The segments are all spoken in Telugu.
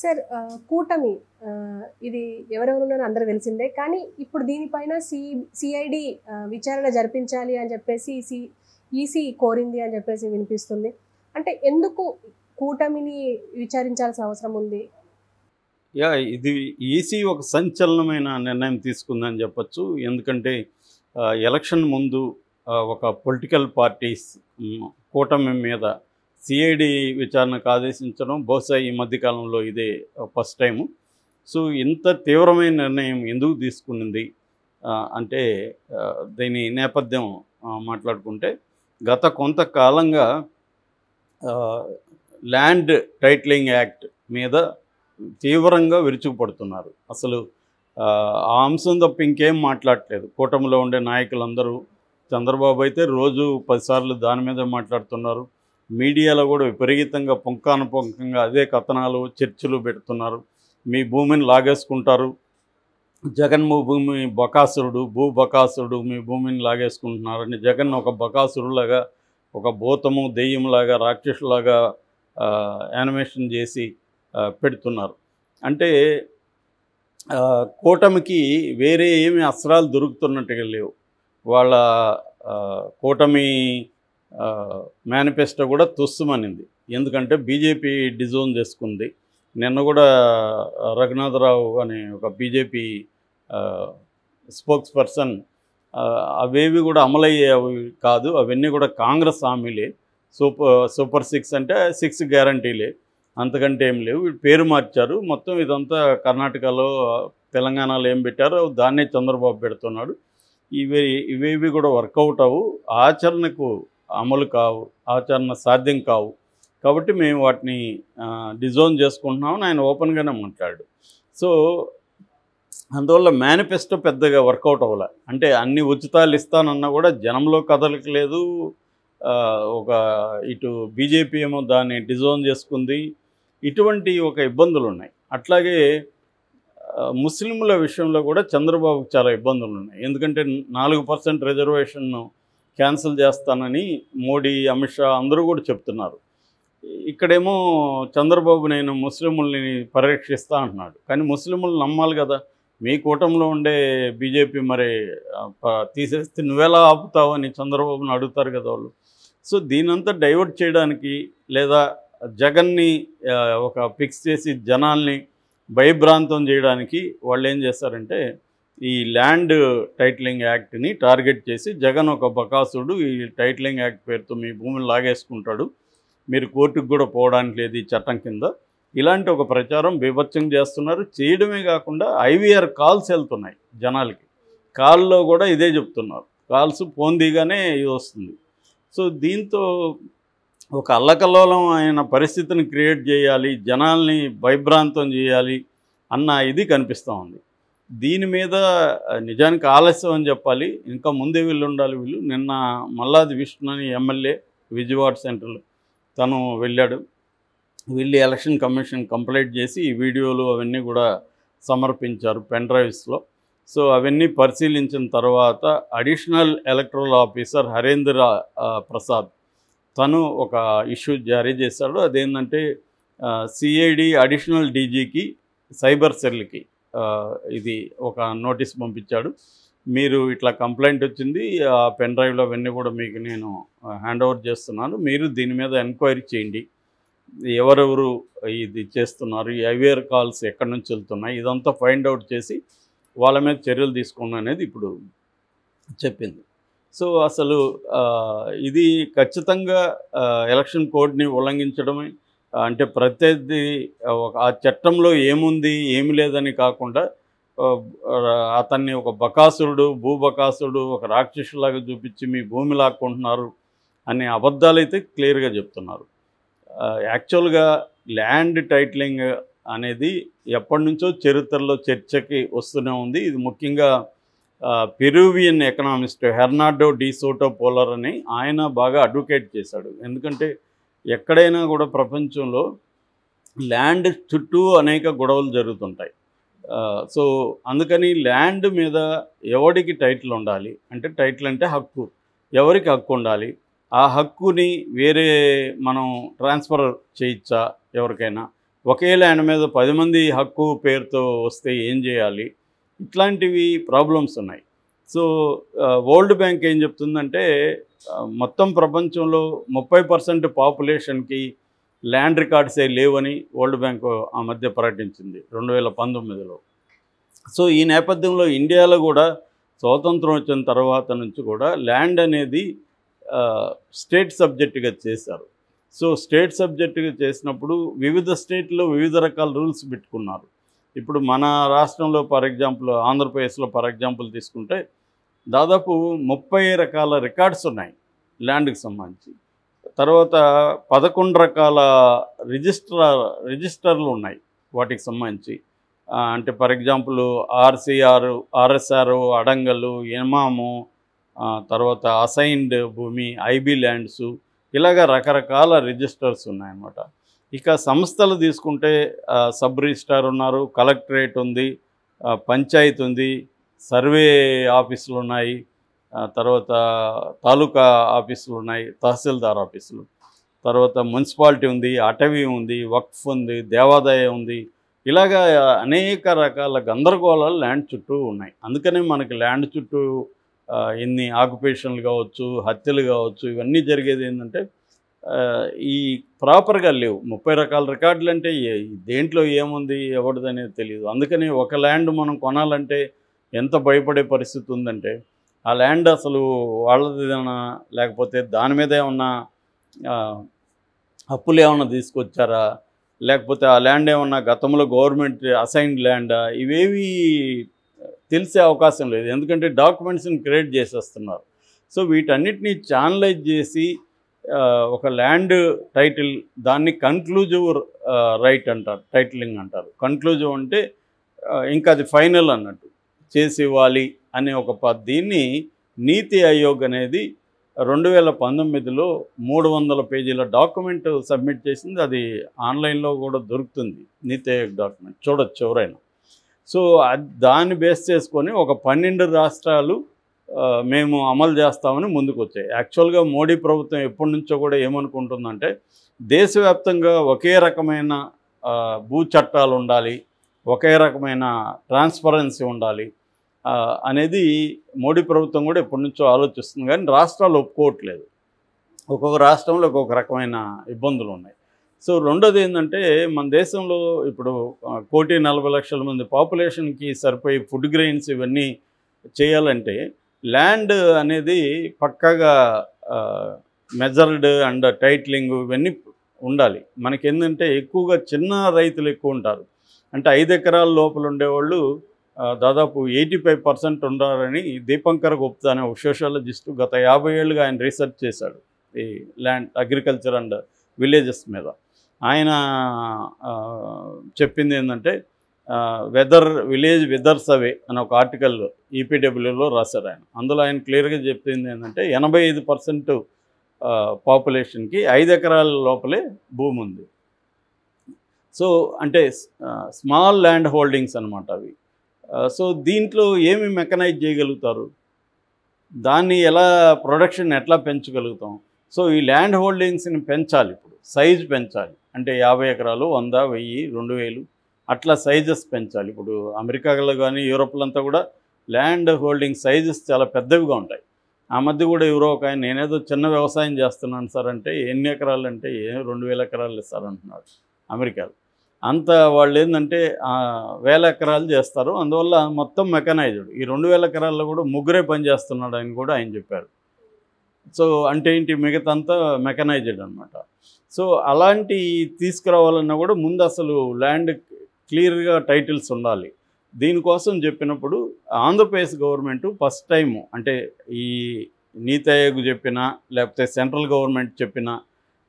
సార్ కూటమి ఇది ఎవరెవరున్నారో అందరూ తెలిసిందే. కానీ ఇప్పుడు దీనిపైన సిఐడి విచారణ జరిపించాలి అని చెప్పేసి ఈసీ కోరింది అని చెప్పేసి వినిపిస్తుంది. అంటే ఎందుకు కూటమిని విచారించాల్సిన అవసరం ఉంది? ఇది ఈసీ ఒక సంచలనమైన నిర్ణయం తీసుకుందని చెప్పొచ్చు. ఎందుకంటే ఎలక్షన్ ముందు ఒక పొలిటికల్ పార్టీస్ కూటమి మీద సిఐడి విచారణకు ఆదేశించడం బహుశా ఈ మధ్యకాలంలో ఇదే ఫస్ట్ టైము. సో ఇంత తీవ్రమైన నిర్ణయం ఎందుకు తీసుకునింది అంటే దీని నేపథ్యం మాట్లాడుకుంటే గత కొంతకాలంగా ల్యాండ్ టైటిలింగ్ యాక్ట్ మీద తీవ్రంగా విరుచుకుపడుతున్నారు. అసలు ఆ అంశం తప్ప ఇంకేం మాట్లాడట్లేదు. కూటమిలో ఉండే నాయకులందరూ, చంద్రబాబు అయితే రోజు 10 సార్లు దాని మీద మాట్లాడుతున్నారు. మీడియాలో కూడా విపరీతంగా పుంఖానుపుంఖంగా అదే కథనాలు చర్చలు పెడుతున్నారు. మీ భూమిని లాగేసుకుంటారు, జగన్మోహన్ బకాసురుడు, బకాసురుడు మీ భూమిని లాగేసుకుంటున్నారని జగన్ ఒక బకాసురులాగా, ఒక భూతము దెయ్యంలాగా, రాక్షసులాగా యానిమేషన్ చేసి పెడుతున్నారు. అంటే కూటమికి వేరే ఏమి అస్త్రాలు దొరుకుతున్నట్టుగా లేవు. వాళ్ళ కూటమి మేనిఫెస్టో కూడా తుస్సుమనింది. ఎందుకంటే బీజేపీ డిజోన్ చేసుకుంది. నిన్న కూడా రఘునాథరావు అనే ఒక బీజేపీ స్పోక్స్ పర్సన్ అవేవి కూడా అమలయ్యేవి కాదు, అవన్నీ కూడా కాంగ్రెస్ హామీలే, సూపర్ 6 అంటే 6 గ్యారంటీలే, అంతకంటే ఏం లేవు, పేరు మార్చారు, మొత్తం ఇదంతా కర్ణాటకలో తెలంగాణలో ఏం పెట్టారో దాన్నే చంద్రబాబు పెడుతున్నాడు, ఇవేవి కూడా వర్కౌట్ అవ్వు, ఆచరణకు అమలు కావు, ఆచరణ సాధ్యం కావు, కాబట్టి మేము వాటిని డిజోన్ చేసుకుంటున్నామని ఆయన ఓపెన్గానే మాట్లాడు. సో అందువల్ల మేనిఫెస్టో పెద్దగా వర్కౌట్ అవ్వలే. అంటే అన్ని ఉచితాలు ఇస్తానన్నా కూడా జనంలో కదలకలేదు. ఒక ఇటు బీజేపీ ఏమో దాన్ని డిజోన్ చేసుకుంది. ఇటువంటి ఒక ఇబ్బందులు ఉన్నాయి. అట్లాగే ముస్లింల విషయంలో కూడా చంద్రబాబుకు చాలా ఇబ్బందులు ఉన్నాయి. ఎందుకంటే 4% రిజర్వేషన్ను క్యాన్సిల్ చేస్తానని మోడీ, అమిత్ షా అందరూ కూడా చెప్తున్నారు. ఇక్కడేమో చంద్రబాబు నేను ముస్లింలని పరిరక్షిస్తా అంటున్నాడు. కానీ ముస్లింలు నమ్మాలి కదా. మీ కూటమిలో ఉండే బీజేపీ మరి తీసేస్తే నువ్వెలా ఆపుతావు అని చంద్రబాబుని అడుగుతారు కదా వాళ్ళు. సో దీనంతా డైవర్ట్ చేయడానికి లేదా జగన్ని ఒక ఫిక్స్ చేసి జనాల్ని భయభ్రాంతం చేయడానికి వాళ్ళు ఏం చేస్తారంటే ఈ ల్యాండ్ టైటిలింగ్ యాక్ట్ని టార్గెట్ చేసి జగన్ ఒక బకాసుడు, ఈ టైటిలింగ్ యాక్ట్ పేరుతో మీ భూమిని లాగేసుకుంటాడు, మీరు కోర్టుకు కూడా పోవడానికి లేదు ఈ చట్టం కింద, ఇలాంటి ఒక ప్రచారం బీభత్సం చేస్తున్నారు. చేయడమే కాకుండా ఐవీఆర్ కాల్స్ వెళ్తున్నాయి జనాలకి. కాల్లో కూడా ఇదే చెప్తున్నారు. కాల్స్ ఫోన్ దిగానే ఇది వస్తుంది. సో దీంతో ఒక అల్లకల్లోలం అయిన పరిస్థితిని క్రియేట్ చేయాలి, జనాల్ని భయభ్రాంతం చేయాలి అన్న ఇది కనిపిస్తూ ఉంది. దీని మీద నిజానికి ఆలస్యం అని చెప్పాలి, ఇంకా ముందే వీళ్ళు ఉండాలి. వీళ్ళు నిన్న మల్లాది విష్ణు అని ఎమ్మెల్యే విజయవాడ సెంట్రల్ తను వెళ్ళాడు. వెళ్ళి ఎలక్షన్ కమిషన్ కంప్లైంట్ చేసి ఈ వీడియోలు అవన్నీ కూడా సమర్పించారు పెన్ డ్రైవ్స్లో. సో అవన్నీ పరిశీలించిన తర్వాత additional electoral officer Harendra Prasad తను ఒక ఇష్యూ జారీ చేశాడు. అదేంటంటే సిఐడి అడిషనల్ డీజీకి, సైబర్ సెల్కి ఇది ఒక నోటీస్ పంపించాడు. మీరు ఇట్లా కంప్లైంట్ వచ్చింది, ఆ పెన్ డ్రైవ్లో అవన్నీ కూడా మీకు నేను హ్యాండ్ ఓవర్ చేస్తున్నాను, మీరు దీని మీద ఎంక్వైరీ చేయండి, ఎవరెవరు ఇది చేస్తున్నారు, ఈ ఐవీఆర్ కాల్స్ ఎక్కడి నుంచి వెళ్తున్నాయి, ఇదంతా ఫైండ్ అవుట్ చేసి వాళ్ళ మీద చర్యలు తీసుకోండి అనేది ఇప్పుడు చెప్పింది. సో అసలు ఇది ఖచ్చితంగా ఎలక్షన్ కోడ్ని ఉల్లంఘించడమే. అంటే ప్రత్యర్థి ఆ చట్టంలో ఏముంది ఏమి లేదని కాకుండా అతన్ని ఒక బకాసురుడు, భూబకాసురుడు, ఒక రాక్షసులాగా చూపించి మీ భూమి లాక్కుంటున్నారు అనే అబద్ధాలైతే క్లియర్గా చెప్తున్నారు. యాక్చువల్గా ల్యాండ్ టైటిలింగ్ అనేది ఎప్పటి నుంచో చరిత్రలో చర్చకి వస్తూనే ఉంది. ఇది ముఖ్యంగా Peruvian economist Hernando de Soto పోలర్ అని ఆయన బాగా అడ్వకేట్ చేశాడు. ఎందుకంటే ఎక్కడైనా కూడా ప్రపంచంలో ల్యాండ్ చుట్టూ అనేక గొడవలు జరుగుతుంటాయి. సో అందుకని ల్యాండ్ మీద ఎవరికి టైటిల్ ఉండాలి అంటే, టైటిల్ అంటే హక్కు, ఎవరికి హక్కు ఉండాలి, ఆ హక్కుని వేరే మనం ట్రాన్స్ఫర్ చేయొచ్చా ఎవరికైనా, ఒకే ల్యాండ్ మీద 10 మంది హక్కు పేరుతో వస్తే ఏం చేయాలి, ఇట్లాంటివి ప్రాబ్లమ్స్ ఉన్నాయి. సో వరల్డ్ బ్యాంక్ ఏం చెప్తుందంటే మొత్తం ప్రపంచంలో 30% పాపులేషన్కి ల్యాండ్ రికార్డ్సే లేవని వరల్డ్ బ్యాంక్ ఆ మధ్య ప్రకటించింది 2019లో. సో ఈ నేపథ్యంలో ఇండియాలో కూడా స్వాతంత్రం వచ్చిన తర్వాత నుంచి కూడా ల్యాండ్ అనేది స్టేట్ సబ్జెక్టుగా చేశారు. సో స్టేట్ సబ్జెక్టుగా చేసినప్పుడు వివిధ స్టేట్లో వివిధ రకాల రూల్స్ పెట్టుకున్నారు. ఇప్పుడు మన రాష్ట్రంలో ఫర్ ఎగ్జాంపుల్ ఆంధ్రప్రదేశ్లో ఫర్ ఎగ్జాంపుల్ తీసుకుంటే దాదాపు 30 రకాల రికార్డ్స్ ఉన్నాయి ల్యాండ్కి సంబంధించి. తర్వాత 11 రకాల రిజిస్టర్లు ఉన్నాయి వాటికి సంబంధించి. అంటే ఫర్ ఎగ్జాంపుల్ ఆర్సీఆర్, ఆర్ఎస్ఆర్, అడంగలు, ఎమాము, తర్వాత అసైన్డ్ భూమి, ఐబీ ల్యాండ్స్, ఇలాగ రకరకాల రిజిస్టర్స్ ఉన్నాయన్నమాట. ఇక సంస్థలు తీసుకుంటే సబ్ రిజిస్ట్రార్ ఉన్నారు, కలెక్టరేట్ ఉంది, పంచాయతీ ఉంది, సర్వే ఆఫీసులు ఉన్నాయి, తర్వాత తాలూకా ఆఫీసులు ఉన్నాయి, తహసీల్దార్ ఆఫీసులు, తర్వాత మున్సిపాలిటీ ఉంది, అటవీ ఉంది, వక్ఫ్ ఉంది, దేవాదాయం ఉంది. ఇలాగా అనేక రకాల గందరగోళాలు ల్యాండ్ చుట్టూ ఉన్నాయి. అందుకనే మనకి ల్యాండ్ చుట్టూ ఎన్ని ఆక్యుపేషన్లు కావచ్చు, హత్యలు కావచ్చు, ఇవన్నీ జరిగేది ఏంటంటే ఈ ప్రాపర్గా లేవు. 30 రకాల రికార్డులు అంటే దేంట్లో ఏముంది ఎవరిది అనేది తెలియదు. అందుకని ఒక ల్యాండ్ మనం కొనాలంటే ఎంత భయపడే పరిస్థితి ఉందంటే ఆ ల్యాండ్ అసలు వాళ్ళదేనా లేకపోతే దాని మీద ఏమన్నా అప్పులు ఏమన్నా తీసుకొచ్చారా, లేకపోతే ఆ ల్యాండ్ ఏమన్నా గతంలో గవర్నమెంట్ అసైన్డ్ ల్యాండా, ఇవేవి తెలిసే అవకాశం లేదు. ఎందుకంటే డాక్యుమెంట్స్ని క్రియేట్ చేసేస్తున్నారు. సో వీటన్నిటినీ ఛానలైజ్ చేసి ఒక ల్యాండ్ టైటిల్, దాన్ని కన్క్లూజివ్ రైట్ అంటారు, టైటిలింగ్ అంటారు. కన్క్లూజివ్ అంటే ఇంకా అది ఫైనల్ అన్నట్టు చేసి ఇవ్వాలి అనే ఒక దీన్ని నీతి ఆయోగ్ అనేది 2019లో 300 పేజీల డాక్యుమెంట్ సబ్మిట్ చేసింది. అది ఆన్లైన్లో కూడా దొరుకుతుంది, నీతి ఆయోగ్ డాక్యుమెంట్ చూడొచ్చు ఎవరైనా. సో దాన్ని బేస్ చేసుకొని ఒక 12 రాష్ట్రాలు మేము అమలు చేస్తామని ముందుకు వచ్చాయి. యాక్చువల్గా మోడీ ప్రభుత్వం ఎప్పటి నుంచో కూడా ఏమనుకుంటుందంటే దేశవ్యాప్తంగా ఒకే రకమైన భూ చట్టాలు ఉండాలి, ఒకే రకమైన ట్రాన్స్పరెన్సీ ఉండాలి అనేది మోడీ ప్రభుత్వం కూడా ఎప్పటి నుంచో ఆలోచిస్తుంది. కానీ రాష్ట్రాలు ఒప్పుకోవట్లేదు. ఒక్కొక్క రాష్ట్రంలో ఒక్కొక్క రకమైన ఇబ్బందులు ఉన్నాయి. సో రెండోది ఏంటంటే మన దేశంలో ఇప్పుడు 1,40,00,000 మంది పాపులేషన్కి సరిపోయి ఫుడ్ గ్రెయిన్స్ ఇవన్నీ చేయాలంటే ల్యాండ్ అనేది పక్కాగా మెజర్డ్ అండ్ టైటిలింగ్ ఇవన్నీ ఉండాలి. మనకి ఏంటంటే ఎక్కువగా చిన్న రైతులు ఎక్కువ ఉంటారు. అంటే 5 ఎకరాల లోపల ఉండేవాళ్ళు దాదాపు 85% ఉండాలని దీపంకర్ గుప్తా అనే ఒక సోషాలజిస్టు గత 50 ఏళ్ళుగా ఆయన రీసెర్చ్ చేశాడు ఈ ల్యాండ్ అగ్రికల్చర్ అండ్ విలేజెస్ మీద. ఆయన చెప్పింది ఏంటంటే విలేజ్ వెదర్ సర్వే అని ఒక ఆర్టికల్ ఈపీడబ్ల్యూలో రాశారు ఆయన. అందులో ఆయన క్లియర్గా చెప్పింది ఏంటంటే 85% పాపులేషన్కి 5 ఎకరాల లోపలే భూమి ఉంది. సో అంటే స్మాల్ ల్యాండ్ హోల్డింగ్స్ అనమాట అవి. సో దీంట్లో ఏమి మెకనైజ్ చేయగలుగుతారు, దాన్ని ఎలా ప్రొడక్షన్ ఎట్లా పెంచగలుగుతాం? సో ఈ ల్యాండ్ హోల్డింగ్స్ని పెంచాలి, ఇప్పుడు సైజు పెంచాలి. అంటే 50 ఎకరాలు, 100, 1000, 2000 అట్లా సైజెస్ పెంచాలి. ఇప్పుడు అమెరికాలో కానీ యూరోప్లో అంతా కూడా ల్యాండ్ హోల్డింగ్ సైజెస్ చాలా పెద్దవిగా ఉంటాయి. ఆ మధ్య కూడా ఎవరో ఒక ఆయన నేనేదో చిన్న వ్యవసాయం చేస్తున్నాను సార్ అంటే ఎన్ని ఎకరాలు అంటే 2000 ఎకరాలు ఇస్తారంటున్నాడు అమెరికాలో. అంత వాళ్ళు ఏంటంటే 1000 ఎకరాలు చేస్తారు. అందువల్ల మొత్తం మెకనైజ్డ్. ఈ 2000 ఎకరాల్లో కూడా ముగ్గురే పని చేస్తున్నాడు అని కూడా ఆయన చెప్పారు. సో అంటే ఏంటి, మిగతాంతా మెకనైజ్డ్ అనమాట. సో అలాంటి తీసుకురావాలన్నా కూడా ముందు అసలు ల్యాండ్ క్లియర్గా టైటిల్స్ ఉండాలి. దీనికోసం చెప్పినప్పుడు ఆంధ్రప్రదేశ్ గవర్నమెంట్ ఫస్ట్ టైము, అంటే ఈ నీతి ఆయోగ్ చెప్పినా లేకపోతే సెంట్రల్ గవర్నమెంట్ చెప్పినా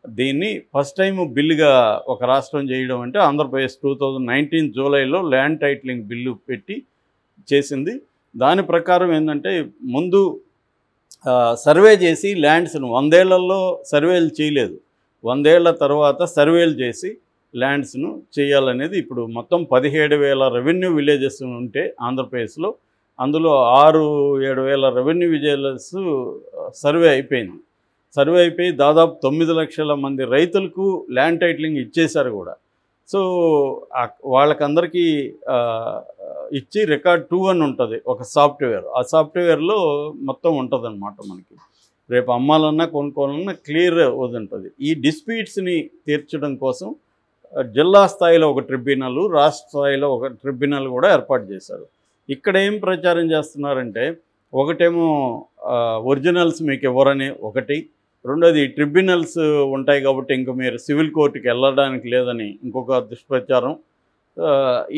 దీన్ని ఫస్ట్ టైం బిల్లుగా ఒక రాష్ట్రం చేయడం అంటే ఆంధ్రప్రదేశ్ 2019 జూలైలో ల్యాండ్ టైటిలింగ్ బిల్లు పెట్టి చేసింది. దాని ప్రకారం ఏంటంటే ముందు సర్వే చేసి ల్యాండ్స్ను 100 ఏళ్లలో సర్వేలు చేయలేదు, 100 ఏళ్ల తర్వాత సర్వేలు చేసి ల్యాండ్స్ను చేయాలనేది. ఇప్పుడు మొత్తం 17,000 రెవెన్యూ విలేజెస్ ఉంటే ఆంధ్రప్రదేశ్లో, అందులో 6-7 వేల రెవెన్యూ విలేజెస్ సర్వే అయిపోయింది. సర్వే అయిపోయి దాదాపు 9 లక్షల మంది రైతులకు ల్యాండ్ టైటిలింగ్ ఇచ్చేశారు కూడా. సో వాళ్ళకందరికీ ఇచ్చి రికార్డ్ 2 అని ఉంటుంది ఒక సాఫ్ట్వేర్. ఆ సాఫ్ట్వేర్లో మొత్తం ఉంటుందన్నమాట మనకి. రేపు అమ్మాలన్నా కొనుక్కోవాలన్నా క్లియర్ ఉంటుంది. ఈ డిస్ప్యూట్స్ని తీర్చడం కోసం జిల్లా స్థాయిలో ఒక ట్రిబ్యునల్, రాష్ట్ర స్థాయిలో ఒక ట్రిబ్యునల్ కూడా ఏర్పాటు చేశారు. ఇక్కడ ఏం ప్రచారం చేస్తున్నారంటే, ఒకటేమో ఒరిజినల్స్ మీకు ఇవ్వరని ఒకటి, రెండోది ట్రిబ్యునల్స్ ఉంటాయి కాబట్టి ఇంక మీరు సివిల్ కోర్టుకి వెళ్ళడానికి లేదని ఇంకొక దుష్ప్రచారం,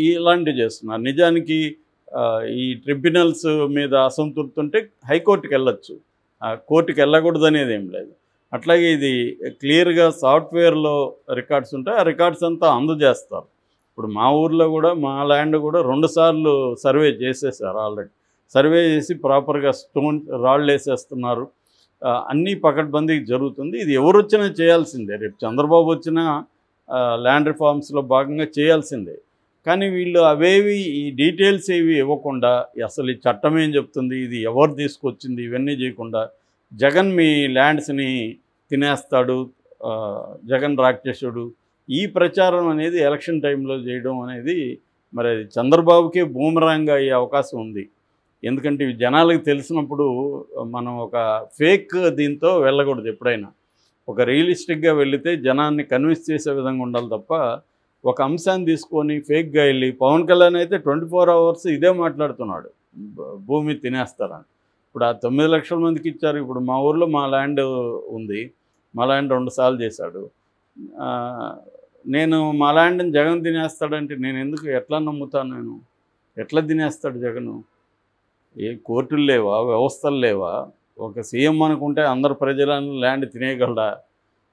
ఇలాంటివి చేస్తున్నారు. నిజానికి ఈ ట్రిబ్యునల్స్ మీద అసంతృప్తి ఉంటే హైకోర్టుకి వెళ్ళొచ్చు, కోర్టుకి వెళ్ళకూడదు అనేది ఏం లేదు. అట్లాగే ఇది క్లియర్గా సాఫ్ట్వేర్లో రికార్డ్స్ ఉంటాయి, ఆ రికార్డ్స్ అంతా అందజేస్తారు. ఇప్పుడు మా ఊర్లో కూడా మా ల్యాండ్ కూడా 2 సార్లు సర్వే చేసేసారు ఆల్రెడీ. సర్వే చేసి ప్రాపర్గా స్టోన్ రాళ్ళు వేసేస్తున్నారు. అన్నీ పకడ్బందీకి జరుగుతుంది. ఇది ఎవరు వచ్చినా చేయాల్సిందే. రేపు చంద్రబాబు వచ్చినా ల్యాండ్ రిఫార్మ్స్లో భాగంగా చేయాల్సిందే. కానీ వీళ్ళు అవేవి ఈ డీటెయిల్స్ ఏవి ఇవ్వకుండా, అసలు ఈ చట్టం ఏం చెప్తుంది, ఇది ఎవరు తీసుకొచ్చింది, ఇవన్నీ చేయకుండా జగన్ మీ ల్యాండ్స్ని తినేస్తాడు, జగన్ రాక్షసుడు, ఈ ప్రచారం అనేది ఎలక్షన్ టైంలో చేయడం అనేది మరి అది చంద్రబాబుకే బూమరాంగ్ అయ్యే అవకాశం ఉంది. ఎందుకంటే ఇవి జనాలకు తెలిసినప్పుడు మనం ఒక ఫేక్ దీంతో వెళ్ళకూడదు. ఎప్పుడైనా ఒక రియలిస్టిక్గా వెళితే జనాన్ని కన్విన్స్ చేసే విధంగా ఉండాలి తప్ప, ఒక అంశాన్ని తీసుకొని ఫేక్గా వెళ్ళి, పవన్ కళ్యాణ్ అయితే 24 అవర్స్ ఇదే మాట్లాడుతున్నాడు, భూమి తినేస్తారని. ఇప్పుడు ఆ 9 లక్షల మందికి ఇచ్చారు. ఇప్పుడు మా ఊర్లో మా ల్యాండ్ ఉంది, మా ల్యాండ్ 2 సార్లు చేశాడు. నేను మా ల్యాండ్ని జగన్ తినేస్తాడంటే నేను ఎందుకు, ఎట్లా నమ్ముతాను నేను? ఎట్లా తినేస్తాడు జగను? ఏ కోర్టులు లేవా, వ్యవస్థలు లేవా? ఒక సీఎం అనుకుంటే అందరు ప్రజలను ల్యాండ్ తినేయగలడా?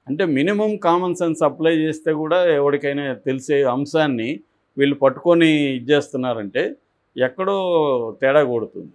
అంటే మినిమం కామన్ సెన్స్ అప్లై చేస్తే కూడా ఎవరికైనా తెలిసే అంశాన్ని వీళ్ళు పట్టుకొని ఇచ్చేస్తున్నారంటే ఎక్కడో తేడా కొడుతుంది.